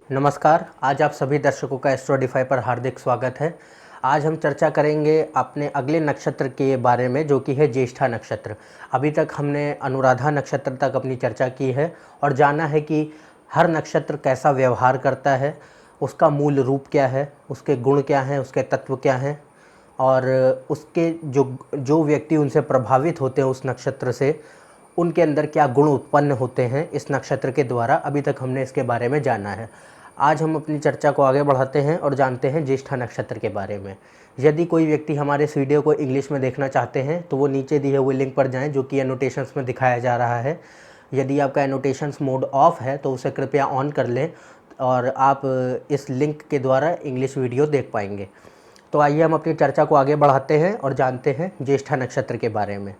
नमस्कार, आज आप सभी दर्शकों का एस्ट्रोडिफाई पर हार्दिक स्वागत है। आज हम चर्चा करेंगे अपने अगले नक्षत्र के बारे में, जो कि है ज्येष्ठा नक्षत्र। अभी तक हमने अनुराधा नक्षत्र तक अपनी चर्चा की है और जाना है कि हर नक्षत्र कैसा व्यवहार करता है, उसका मूल रूप क्या है, उसके गुण क्या हैं, उसके तत्व क्या हैं और उसके जो जो व्यक्ति उनसे प्रभावित होते हैं उस नक्षत्र से, उनके अंदर क्या गुण उत्पन्न होते हैं इस नक्षत्र के द्वारा। अभी तक हमने इसके बारे में जाना है। आज हम अपनी चर्चा को आगे बढ़ाते हैं और जानते हैं ज्येष्ठा नक्षत्र के बारे में। यदि कोई व्यक्ति हमारे इस वीडियो को इंग्लिश में देखना चाहते हैं तो वो नीचे दिए हुए लिंक पर जाएं, जो कि एनोटेशंस में दिखाया जा रहा है। यदि आपका एनोटेशंस मोड ऑफ है तो उसे कृपया ऑन कर लें और आप इस लिंक के द्वारा इंग्लिश वीडियो देख पाएंगे। तो आइए हम अपनी चर्चा को आगे बढ़ाते हैं और जानते हैं ज्येष्ठा नक्षत्र के बारे में।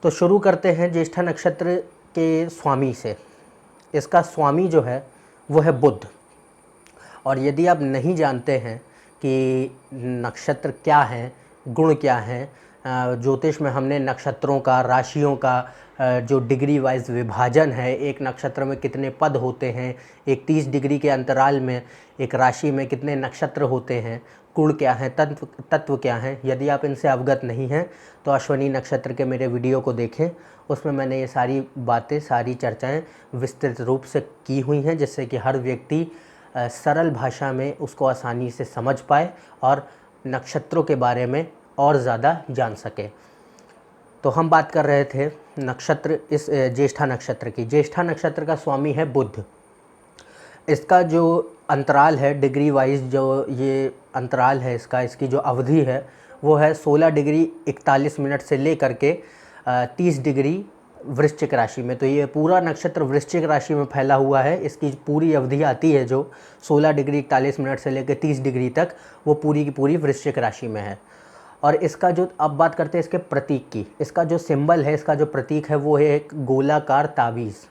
तो शुरू करते हैं ज्येष्ठा नक्षत्र के स्वामी से। इसका स्वामी जो है वो है बुध। और यदि आप नहीं जानते हैं कि नक्षत्र क्या हैं, गुण क्या हैं, ज्योतिष में हमने नक्षत्रों का, राशियों का जो डिग्री वाइज विभाजन है, एक नक्षत्र में कितने पद होते हैं, एक 30 डिग्री के अंतराल में एक राशि में कितने नक्षत्र होते हैं, गुण क्या हैं, तत्व क्या हैं, यदि आप इनसे अवगत नहीं हैं तो अश्विनी नक्षत्र के मेरे वीडियो को देखें। उसमें मैंने ये सारी बातें, सारी चर्चाएं विस्तृत रूप से की हुई हैं, जिससे कि हर व्यक्ति सरल भाषा में उसको आसानी से समझ पाए और नक्षत्रों के बारे में और ज़्यादा जान सके। तो हम बात कर रहे थे नक्षत्र, इस ज्येष्ठा नक्षत्र की। ज्येष्ठा नक्षत्र का स्वामी है बुध। इसका जो अंतराल है डिग्री वाइज, जो ये अंतराल है इसका, इसकी जो अवधि है वो है 16 डिग्री 41 मिनट से लेकर के 30 डिग्री वृश्चिक राशि में। तो ये पूरा नक्षत्र वृश्चिक राशि में फैला हुआ है। इसकी पूरी अवधि आती है जो 16 डिग्री 41 मिनट से लेकर 30 डिग्री तक, वो पूरी की पूरी वृश्चिक राशि में है। और इसका जो, अब बात करते हैं इसके प्रतीक की। इसका जो सिंबल है, इसका जो प्रतीक है वो है एक गोलाकार ताबीज़।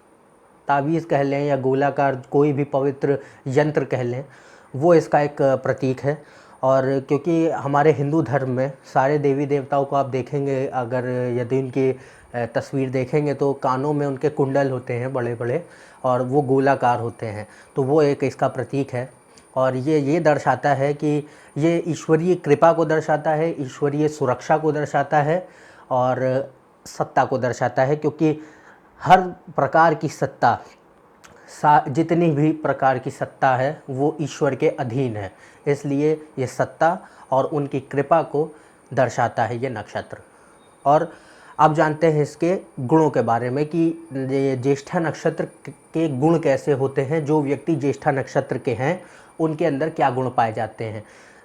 ताबीज़ कह लें या गोलाकार कोई भी पवित्र यंत्र कह लें, वो इसका एक प्रतीक है। और क्योंकि हमारे हिंदू धर्म में सारे देवी देवताओं को आप देखेंगे, अगर यदि उनकी तस्वीर देखेंगे तो कानों में उनके कुंडल होते हैं बड़े बड़े और वो गोलाकार होते हैं, तो वो एक इसका प्रतीक है। और ये दर्शाता है कि ये ईश्वरीय कृपा को दर्शाता है, ईश्वरीय सुरक्षा को दर्शाता है और सत्ता को दर्शाता है। क्योंकि हर प्रकार की सत्ता, जितनी भी प्रकार की सत्ता है वो ईश्वर के अधीन है, इसलिए ये सत्ता और उनकी कृपा को दर्शाता है ये नक्षत्र। और अब जानते हैं इसके गुणों के बारे में कि ये ज्येष्ठा नक्षत्र के गुण कैसे होते हैं। जो व्यक्ति ज्येष्ठा नक्षत्र के हैं उनके अंदर क्या गुण पाए जाते हैं।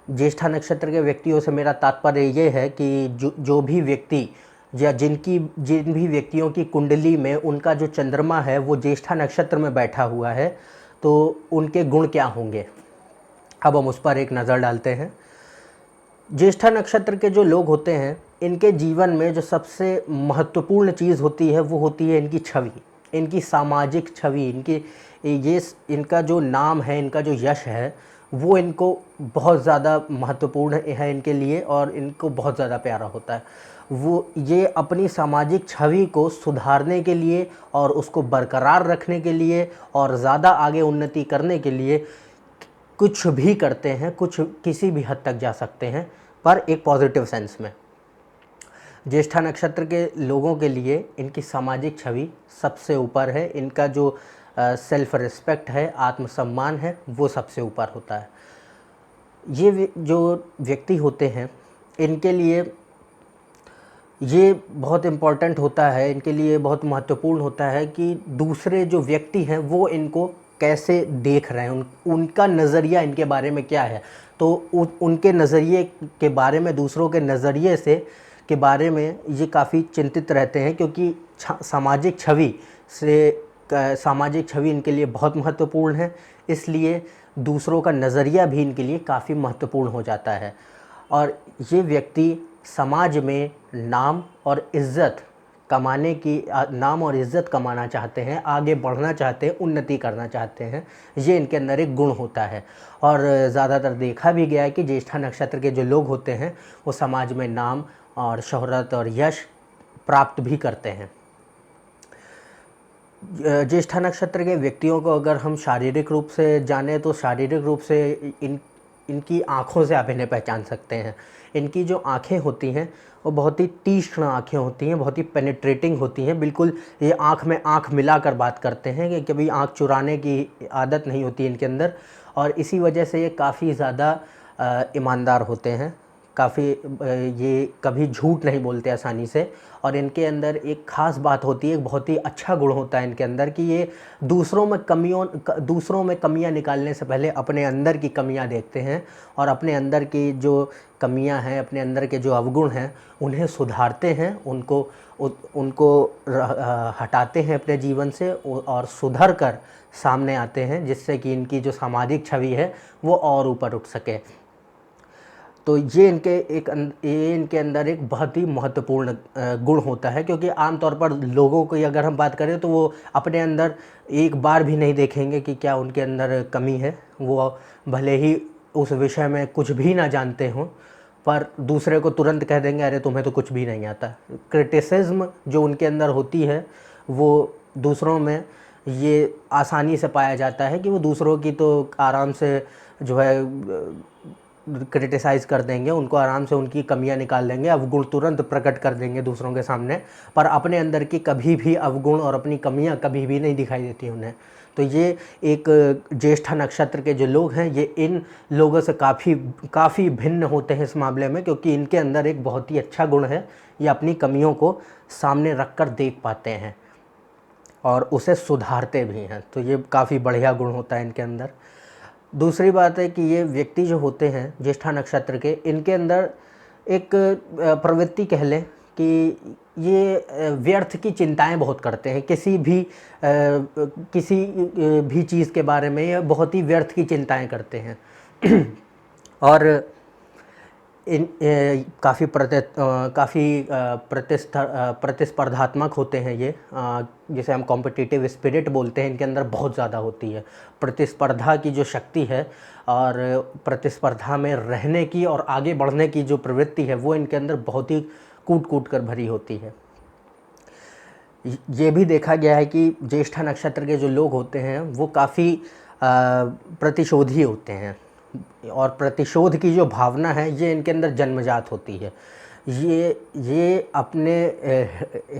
ज्येष्ठा नक्षत्र के व्यक्तियों से मेरा तात्पर्य ये है कि जो भी व्यक्ति या जिन भी व्यक्तियों की कुंडली में उनका जो चंद्रमा है वो ज्येष्ठा नक्षत्र में बैठा हुआ है, तो उनके गुण क्या होंगे। अब हम उस पर एक नज़र डालते हैं। ज्येष्ठा नक्षत्र के जो लोग होते हैं, इनके जीवन में जो सबसे महत्वपूर्ण चीज़ होती है वो होती है इनकी छवि, इनकी सामाजिक छवि। इनका जो नाम है, इनका जो यश है, वो इनको बहुत ज़्यादा महत्वपूर्ण है इनके लिए और इनको बहुत ज़्यादा प्यारा होता है। वो ये अपनी सामाजिक छवि को सुधारने के लिए और उसको बरकरार रखने के लिए और ज़्यादा आगे उन्नति करने के लिए कुछ भी करते हैं, किसी भी हद तक जा सकते हैं, पर एक पॉजिटिव सेंस में। ज्येष्ठा नक्षत्र के लोगों के लिए इनकी सामाजिक छवि सबसे ऊपर है। इनका जो सेल्फ रिस्पेक्ट है, आत्मसम्मान है, वो सबसे ऊपर होता है। ये जो व्यक्ति होते हैं इनके लिए ये बहुत इम्पॉर्टेंट होता है, इनके लिए बहुत महत्वपूर्ण होता है कि दूसरे जो व्यक्ति हैं वो इनको कैसे देख रहे हैं, उनका नज़रिया इनके बारे में क्या है। तो उनके नज़रिए के बारे में, दूसरों के नज़रिए से के बारे में ये काफ़ी चिंतित रहते हैं, क्योंकि सामाजिक छवि इनके लिए बहुत महत्वपूर्ण है। इसलिए दूसरों का नज़रिया भी इनके लिए काफ़ी महत्वपूर्ण हो जाता है। और ये व्यक्ति समाज में नाम और इज़्ज़त कमाना चाहते हैं, आगे बढ़ना चाहते हैं, उन्नति करना चाहते हैं। ये इनके अंदर एक गुण होता है। और ज़्यादातर देखा भी गया है कि ज्येष्ठा नक्षत्र के जो लोग होते हैं वो समाज में नाम और शोहरत और यश प्राप्त भी करते हैं। ज्येष्ठा नक्षत्र के व्यक्तियों को अगर हम शारीरिक रूप से जानें तो शारीरिक रूप से इनकी आँखों से आप इन्हें पहचान सकते हैं। इनकी जो आँखें होती हैं वो बहुत ही तीक्ष्ण आँखें होती हैं, बहुत ही पेनिट्रेटिंग होती हैं। बिल्कुल ये आँख में आँख मिलाकर बात करते हैं कि कभी आँख चुराने की आदत नहीं होती इनके अंदर, और इसी वजह से ये काफ़ी ज़्यादा ईमानदार होते हैं। काफ़ी ये कभी झूठ नहीं बोलते आसानी से, और इनके अंदर एक ख़ास बात होती है, एक बहुत ही अच्छा गुण होता है इनके अंदर कि ये दूसरों में कमियां निकालने से पहले अपने अंदर की कमियां देखते हैं, और अपने अंदर की जो कमियां हैं, अपने अंदर के जो अवगुण हैं उन्हें सुधारते हैं, उनको हटाते हैं अपने जीवन से, और सुधर कर सामने आते हैं, जिससे कि इनकी जो सामाजिक छवि है वो और ऊपर उठ सके। तो ये इनके अंदर एक बहुत ही महत्वपूर्ण गुण होता है, क्योंकि आमतौर पर लोगों की अगर हम बात करें तो वो अपने अंदर एक बार भी नहीं देखेंगे कि क्या उनके अंदर कमी है। वो भले ही उस विषय में कुछ भी ना जानते हों, पर दूसरे को तुरंत कह देंगे अरे तुम्हें तो कुछ भी नहीं आता। क्रिटिसिज्म जो उनके अंदर होती है वो दूसरों में ये आसानी से पाया जाता है कि वो दूसरों की तो आराम से जो है क्रिटिसाइज़ कर देंगे, उनको आराम से उनकी कमियां निकाल देंगे, अवगुण तुरंत प्रकट कर देंगे दूसरों के सामने, पर अपने अंदर की कभी भी अवगुण और अपनी कमियां कभी भी नहीं दिखाई देती उन्हें। तो ये एक ज्येष्ठा नक्षत्र के जो लोग हैं ये इन लोगों से काफ़ी भिन्न होते हैं इस मामले में, क्योंकि इनके अंदर एक बहुत ही अच्छा गुण है, ये अपनी कमियों को सामने रख कर देख पाते हैं और उसे सुधारते भी हैं। तो ये काफ़ी बढ़िया गुण होता है इनके अंदर। दूसरी बात है कि ये व्यक्ति जो होते हैं ज्येष्ठा नक्षत्र के, इनके अंदर एक प्रवृत्ति कह लें कि ये व्यर्थ की चिंताएं बहुत करते हैं। किसी भी चीज़ के बारे में ये बहुत ही व्यर्थ की चिंताएं करते हैं और काफ़ी प्रतिस्पर्धात्मक होते हैं ये, जिसे हम कॉम्पिटिटिव स्पिरिट बोलते हैं, इनके अंदर बहुत ज़्यादा होती है। प्रतिस्पर्धा की जो शक्ति है और प्रतिस्पर्धा में रहने की और आगे बढ़ने की जो प्रवृत्ति है वो इनके अंदर बहुत ही कूट कूट कर भरी होती है। ये भी देखा गया है कि ज्येष्ठा नक्षत्र के जो लोग होते हैं वो काफ़ी प्रतिशोधी होते हैं, और प्रतिशोध की जो भावना है ये इनके अंदर जन्मजात होती है। ये अपने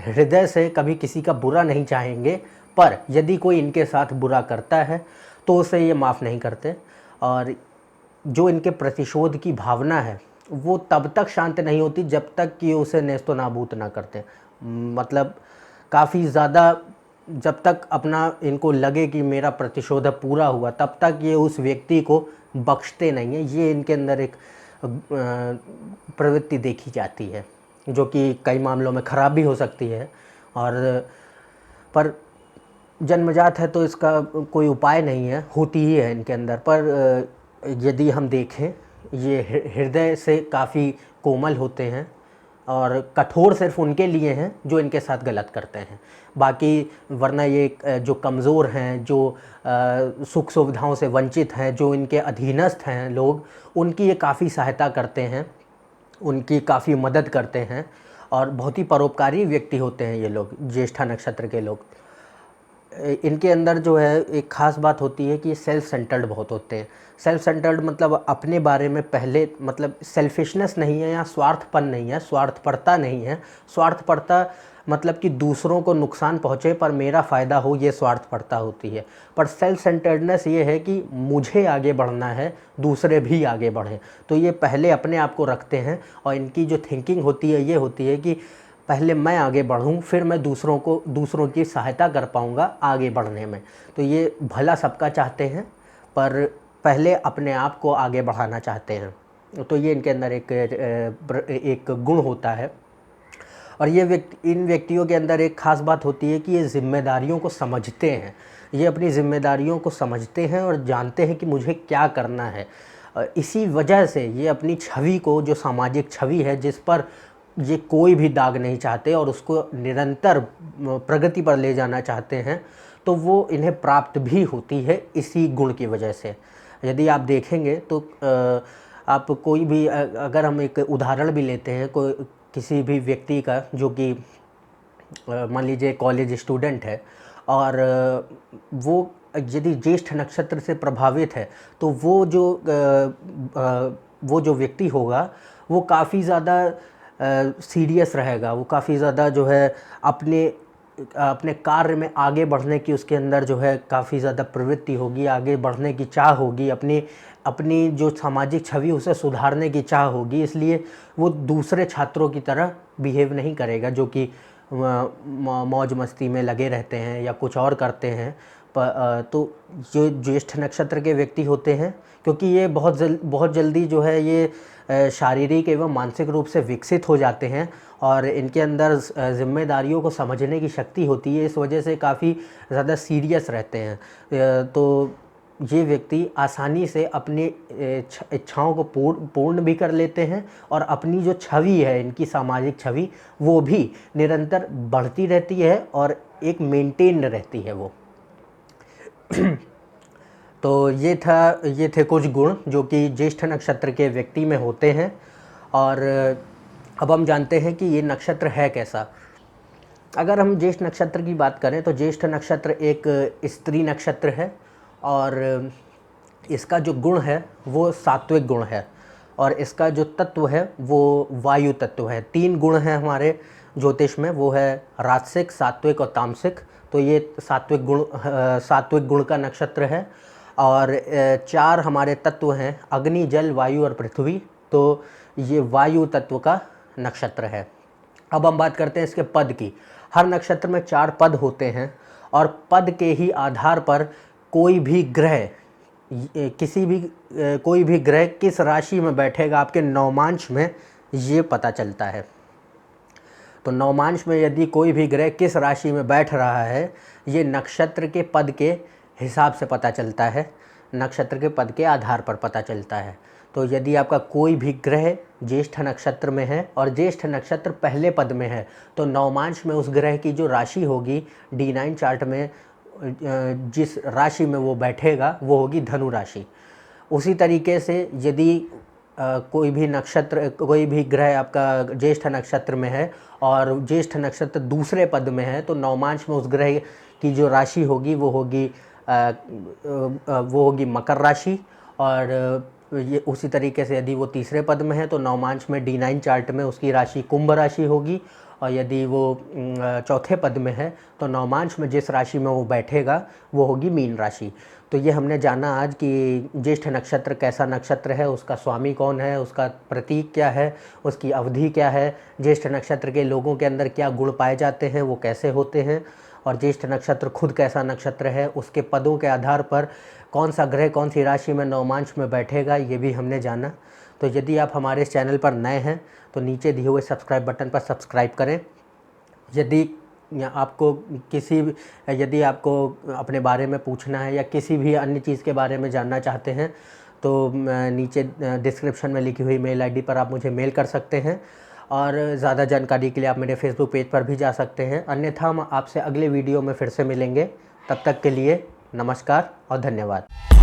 हृदय से कभी किसी का बुरा नहीं चाहेंगे, पर यदि कोई इनके साथ बुरा करता है तो उसे ये माफ़ नहीं करते, और जो इनके प्रतिशोध की भावना है वो तब तक शांत नहीं होती जब तक कि उसे नेस्तो नाबूद ना करते। मतलब काफ़ी ज़्यादा जब तक अपना इनको लगे कि मेरा प्रतिशोध पूरा हुआ, तब तक ये उस व्यक्ति को बख्शते नहीं हैं। ये इनके अंदर एक प्रवृत्ति देखी जाती है, जो कि कई मामलों में ख़राब भी हो सकती है, और पर जन्मजात है तो इसका कोई उपाय नहीं है, होती ही है इनके अंदर। पर यदि हम देखें ये हृदय से काफ़ी कोमल होते हैं, और कठोर सिर्फ उनके लिए हैं जो इनके साथ गलत करते हैं। बाकी वरना ये जो कमज़ोर हैं, जो सुख सुविधाओं से वंचित हैं, जो इनके अधीनस्थ हैं लोग, उनकी ये काफ़ी सहायता करते हैं, उनकी काफ़ी मदद करते हैं, और बहुत ही परोपकारी व्यक्ति होते हैं ये लोग, ज्येष्ठा नक्षत्र के लोग। इनके अंदर जो है एक ख़ास बात होती है कि ये सेल्फ सेंटर्ड बहुत होते हैं। सेल्फ सेंटर्ड मतलब अपने बारे में पहले, मतलब सेल्फिशनेस नहीं है या स्वार्थपन नहीं है, स्वार्थपरता नहीं है। स्वार्थपरता मतलब कि दूसरों को नुकसान पहुँचे पर मेरा फ़ायदा हो, ये स्वार्थपरता होती है। पर सेल्फ सेंटर्डनेस ये है कि मुझे आगे बढ़ना है, दूसरे भी आगे बढ़ें। तो ये पहले अपने आप को रखते हैं, और इनकी जो थिंकिंग होती है ये होती है कि पहले मैं आगे बढ़ूं, फिर मैं दूसरों की सहायता कर पाऊंगा आगे बढ़ने में। तो ये भला सबका चाहते हैं, पर पहले अपने आप को आगे बढ़ाना चाहते हैं। तो ये इनके अंदर एक गुण होता है। और इन व्यक्तियों के अंदर एक ख़ास बात होती है कि ये ज़िम्मेदारियों को समझते हैं। ये अपनी ज़िम्मेदारियों को समझते हैं और जानते हैं कि मुझे क्या करना है। इसी वजह से ये अपनी छवि को, जो सामाजिक छवि है जिस पर ये कोई भी दाग नहीं चाहते और उसको निरंतर प्रगति पर ले जाना चाहते हैं, तो वो इन्हें प्राप्त भी होती है इसी गुण की वजह से। यदि आप देखेंगे तो आप कोई भी अगर हम एक उदाहरण भी लेते हैं, किसी भी व्यक्ति का जो कि मान लीजिए कॉलेज स्टूडेंट है, और वो यदि ज्येष्ठ नक्षत्र से प्रभावित है तो वो जो व्यक्ति होगा वो काफ़ी ज़्यादा सीरियस रहेगा, वो काफ़ी ज़्यादा जो है अपने अपने कार्य में आगे बढ़ने की उसके अंदर जो है काफ़ी ज़्यादा प्रवृत्ति होगी, आगे बढ़ने की चाह होगी, अपनी अपनी जो सामाजिक छवि उसे सुधारने की चाह होगी। इसलिए वो दूसरे छात्रों की तरह बिहेव नहीं करेगा जो कि मौज मस्ती में लगे रहते हैं या कुछ और करते हैं। तो जो ज्येष्ठ नक्षत्र के व्यक्ति होते हैं, क्योंकि ये बहुत जल्दी जो है ये शारीरिक एवं मानसिक रूप से विकसित हो जाते हैं और इनके अंदर जिम्मेदारियों को समझने की शक्ति होती है, इस वजह से काफ़ी ज़्यादा सीरियस रहते हैं। तो ये व्यक्ति आसानी से अपनी इच्छाओं को पूर्ण भी कर लेते हैं और अपनी जो छवि है, इनकी सामाजिक छवि, वो भी निरंतर बढ़ती रहती है और एक मेंटेन रहती है वो। तो ये थे कुछ गुण जो कि ज्येष्ठ नक्षत्र के व्यक्ति में होते हैं। और अब हम जानते हैं कि ये नक्षत्र है कैसा। अगर हम ज्येष्ठ नक्षत्र की बात करें तो ज्येष्ठ नक्षत्र एक स्त्री नक्षत्र है और इसका जो गुण है वो सात्विक गुण है और इसका जो तत्व है वो वायु तत्व है। 3 गुण हैं हमारे ज्योतिष में, वो है राजसिक, सात्विक और तामसिक। तो ये सात्विक गुण का नक्षत्र है और 4 हमारे तत्व हैं, अग्नि, जल, वायु और पृथ्वी। तो ये वायु तत्व का नक्षत्र है। अब हम बात करते हैं इसके पद की। हर नक्षत्र में 4 पद होते हैं और पद के ही आधार पर कोई भी ग्रह किस राशि में बैठेगा आपके नवमांश में, ये पता चलता है। तो नवमांश में यदि कोई भी ग्रह किस राशि में बैठ रहा है, ये नक्षत्र के पद के हिसाब से पता चलता है, नक्षत्र के पद के आधार पर पता चलता है। तो यदि आपका कोई भी ग्रह ज्येष्ठ नक्षत्र में है और ज्येष्ठ नक्षत्र पहले पद में है, तो नवमांश में उस ग्रह की जो राशि होगी D9 चार्ट में जिस राशि में वो बैठेगा वो होगी धनु राशि। उसी तरीके से यदि कोई भी ग्रह आपका ज्येष्ठ नक्षत्र में है और ज्येष्ठ नक्षत्र दूसरे पद में है, तो नवमांश में उस ग्रह की जो राशि होगी वो होगी मकर राशि। और ये उसी तरीके से यदि वो तीसरे पद में है तो नवमांश में D9 चार्ट में उसकी राशि कुंभ राशि होगी और यदि वो चौथे पद में है तो नवमांश में जिस राशि में वो बैठेगा वो होगी मीन राशि। तो ये हमने जाना आज कि ज्येष्ठ नक्षत्र कैसा नक्षत्र है, उसका स्वामी कौन है, उसका प्रतीक क्या है, उसकी अवधि क्या है, ज्येष्ठ नक्षत्र के लोगों के अंदर क्या गुण पाए जाते हैं, वो कैसे होते हैं, और ज्येष्ठ नक्षत्र खुद कैसा नक्षत्र है, उसके पदों के आधार पर कौन सा ग्रह कौन सी राशि में नवमांश में बैठेगा, ये भी हमने जाना। तो यदि आप हमारे इस चैनल पर नए हैं तो नीचे दिए हुए सब्सक्राइब बटन पर सब्सक्राइब करें। यदि आपको अपने बारे में पूछना है या किसी भी अन्य चीज़ के बारे में जानना चाहते हैं तो नीचे डिस्क्रिप्शन में लिखी हुई मेल आईडी पर आप मुझे मेल कर सकते हैं और ज़्यादा जानकारी के लिए आप मेरे फेसबुक पेज पर भी जा सकते हैं। अन्यथा हम आपसे अगले वीडियो में फिर से मिलेंगे। तब तक के लिए नमस्कार और धन्यवाद।